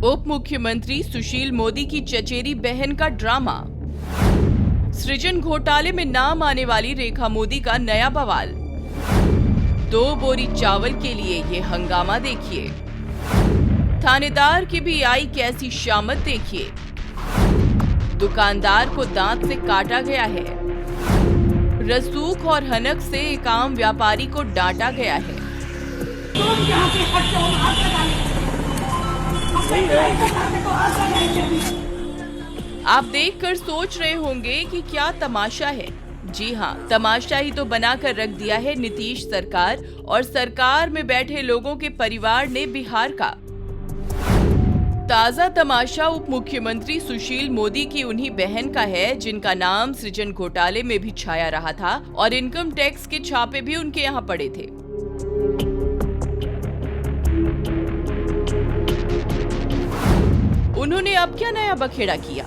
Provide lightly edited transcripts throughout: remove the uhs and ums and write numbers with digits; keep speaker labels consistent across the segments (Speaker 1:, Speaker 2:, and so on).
Speaker 1: उप मुख्यमंत्री सुशील मोदी की चचेरी बहन का ड्रामा। सृजन घोटाले में नाम आने वाली रेखा मोदी का नया बवाल। 2 बोरी चावल के लिए ये हंगामा देखिए। थानेदार की भी आई कैसी शामत देखिए। दुकानदार को दांत से काटा गया है। रसूख और हनक से एक आम व्यापारी को डांटा गया है। आप देखकर सोच रहे होंगे कि क्या तमाशा है। जी हाँ, तमाशा ही तो बनाकर रख दिया है नीतीश सरकार और सरकार में बैठे लोगों के परिवार ने बिहार का। ताजा तमाशा उप मुख्यमंत्री सुशील मोदी की उन्हीं बहन का है जिनका नाम सृजन घोटाले में भी छाया रहा था और इनकम टैक्स के छापे भी उनके यहाँ पड़े थे। उन्होंने अब क्या नया बखेड़ा किया?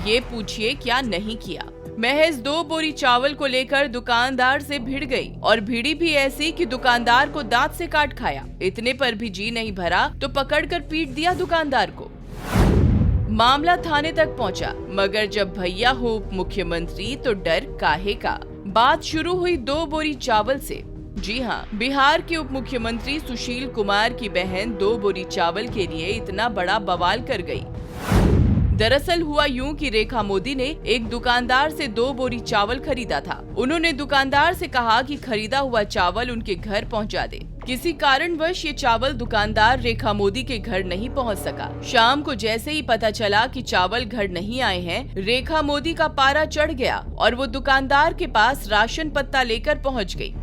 Speaker 1: ये पूछिए क्या नहीं किया। महज 2 बोरी चावल को लेकर दुकानदार से भिड़ गई और भिड़ी भी ऐसी कि दुकानदार को दांत से काट खाया। इतने पर भी जी नहीं भरा तो पकड़कर पीट दिया दुकानदार को। मामला थाने तक पहुंचा, मगर जब भैया हो उप मुख्यमंत्री तो डर काहे का। बात शुरू हुई 2 बोरी चावल से। जी हाँ, बिहार के उप मुख्यमंत्री सुशील कुमार की बहन 2 बोरी चावल के लिए इतना बड़ा बवाल कर गई। दरअसल हुआ यूं कि रेखा मोदी ने एक दुकानदार से 2 बोरी चावल खरीदा था। उन्होंने दुकानदार से कहा कि खरीदा हुआ चावल उनके घर पहुंचा दे। किसी कारणवश ये चावल दुकानदार रेखा मोदी के घर नहीं पहुंच सका। शाम को जैसे ही पता चला कि चावल घर नहीं आए हैं, रेखा मोदी का पारा चढ़ गया और वो दुकानदार के पास राशन पत्ता लेकर पहुंच गई।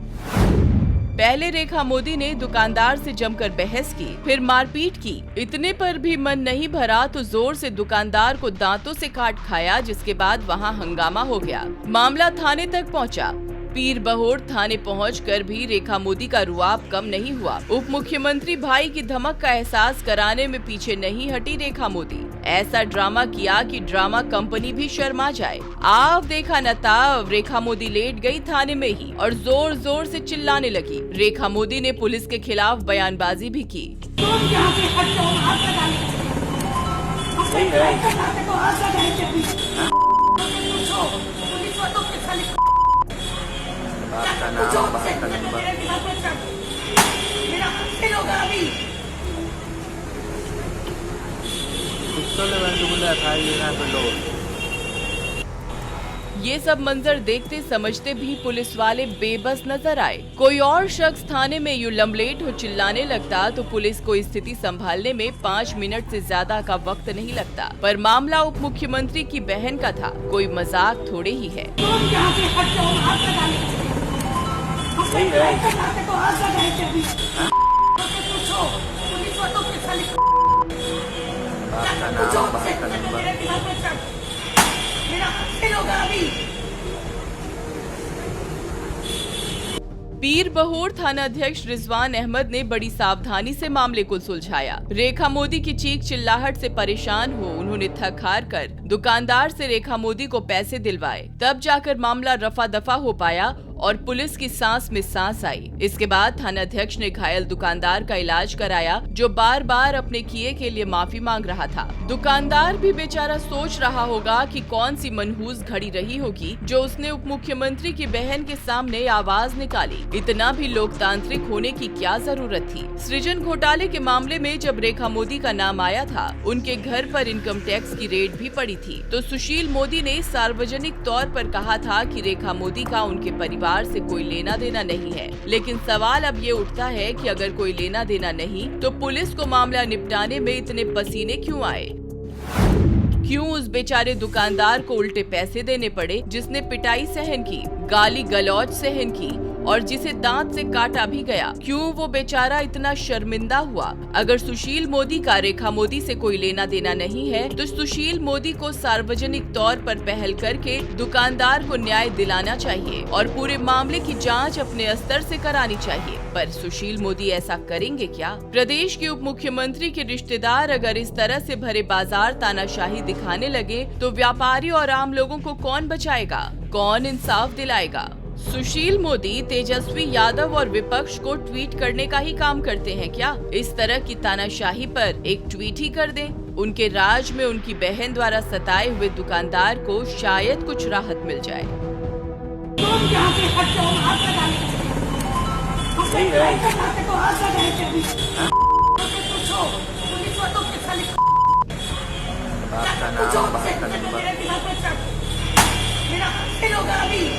Speaker 1: पहले रेखा मोदी ने दुकानदार से जमकर बहस की, फिर मारपीट की। इतने पर भी मन नहीं भरा तो जोर से दुकानदार को दांतों से काट खाया, जिसके बाद वहां हंगामा हो गया। मामला थाने तक पहुंचा। पीर बहोर थाने पहुंचकर भी रेखा मोदी का रुआब कम नहीं हुआ। उप मुख्यमंत्री भाई की धमक का एहसास कराने में पीछे नहीं हटी रेखा मोदी। ऐसा ड्रामा किया कि ड्रामा कंपनी भी शर्मा जाए। आव देखा न ताव, रेखा मोदी लेट गई थाने में ही और जोर जोर से चिल्लाने लगी। रेखा मोदी ने पुलिस के खिलाफ बयानबाजी भी की। ये सब मंजर देखते समझते भी पुलिस वाले बेबस नजर आए। कोई और शख्स थाने में यूं लम्बलेट हो चिल्लाने लगता तो पुलिस को स्थिति संभालने में 5 मिनट से ज्यादा का वक्त नहीं लगता। पर मामला उप मुख्यमंत्री की बहन का था, कोई मजाक थोड़े ही है। पीर बहोर थाना अध्यक्ष रिजवान अहमद ने बड़ी सावधानी से मामले को सुलझाया। रेखा मोदी की चीख चिल्लाहट से परेशान हो उन्होंने थक हार कर दुकानदार से रेखा मोदी को पैसे दिलवाए। तब जाकर मामला रफा दफा हो पाया और पुलिस की सांस में सांस आई। इसके बाद थाना अध्यक्ष ने घायल दुकानदार का इलाज कराया, जो बार बार अपने किए के लिए माफी मांग रहा था। दुकानदार भी बेचारा सोच रहा होगा कि कौन सी मनहूस घड़ी रही होगी जो उसने उप मुख्यमंत्री की बहन के सामने आवाज निकाली। इतना भी लोकतांत्रिक होने की क्या जरूरत थी। सृजन घोटाले के मामले में जब रेखा मोदी का नाम आया था, उनके घर पर इनकम टैक्स की रेड भी पड़ी थी, तो सुशील मोदी ने सार्वजनिक तौर पर कहा था कि रेखा मोदी का उनके परिवार से कोई लेना देना नहीं है। लेकिन सवाल अब ये उठता है कि अगर कोई लेना देना नहीं तो पुलिस को मामला निपटाने में इतने पसीने क्यों आए? क्यों उस बेचारे दुकानदार को उल्टे पैसे देने पड़े जिसने पिटाई सहन की, गाली गलौज सहन की और जिसे दांत से काटा भी गया? क्यों वो बेचारा इतना शर्मिंदा हुआ? अगर सुशील मोदी का रेखा मोदी से कोई लेना देना नहीं है तो सुशील मोदी को सार्वजनिक तौर पर पहल करके दुकानदार को न्याय दिलाना चाहिए और पूरे मामले की जांच अपने स्तर से करानी चाहिए। पर सुशील मोदी ऐसा करेंगे क्या? प्रदेश के उप मुख्यमंत्री के रिश्तेदार अगर इस तरह से भरे बाजार तानाशाही दिखाने लगे तो व्यापारी और आम लोगों को कौन बचाएगा? कौन इंसाफ दिलाएगा? सुशील मोदी तेजस्वी यादव और विपक्ष को ट्वीट करने का ही काम करते हैं क्या? इस तरह की तानाशाही पर एक ट्वीट ही कर दें। उनके राज में उनकी बहन द्वारा सताए हुए दुकानदार को शायद कुछ राहत मिल जाए।
Speaker 2: तुम यहाँ से हट जाओ, हाथ लगाने के लिए।
Speaker 3: सही है।
Speaker 2: हाथ लगाने के लिए। पूछो, पुलिस वालों के साले
Speaker 3: आपका नाम, आपका नंबर।
Speaker 2: मेरा हाथ होगा अभी।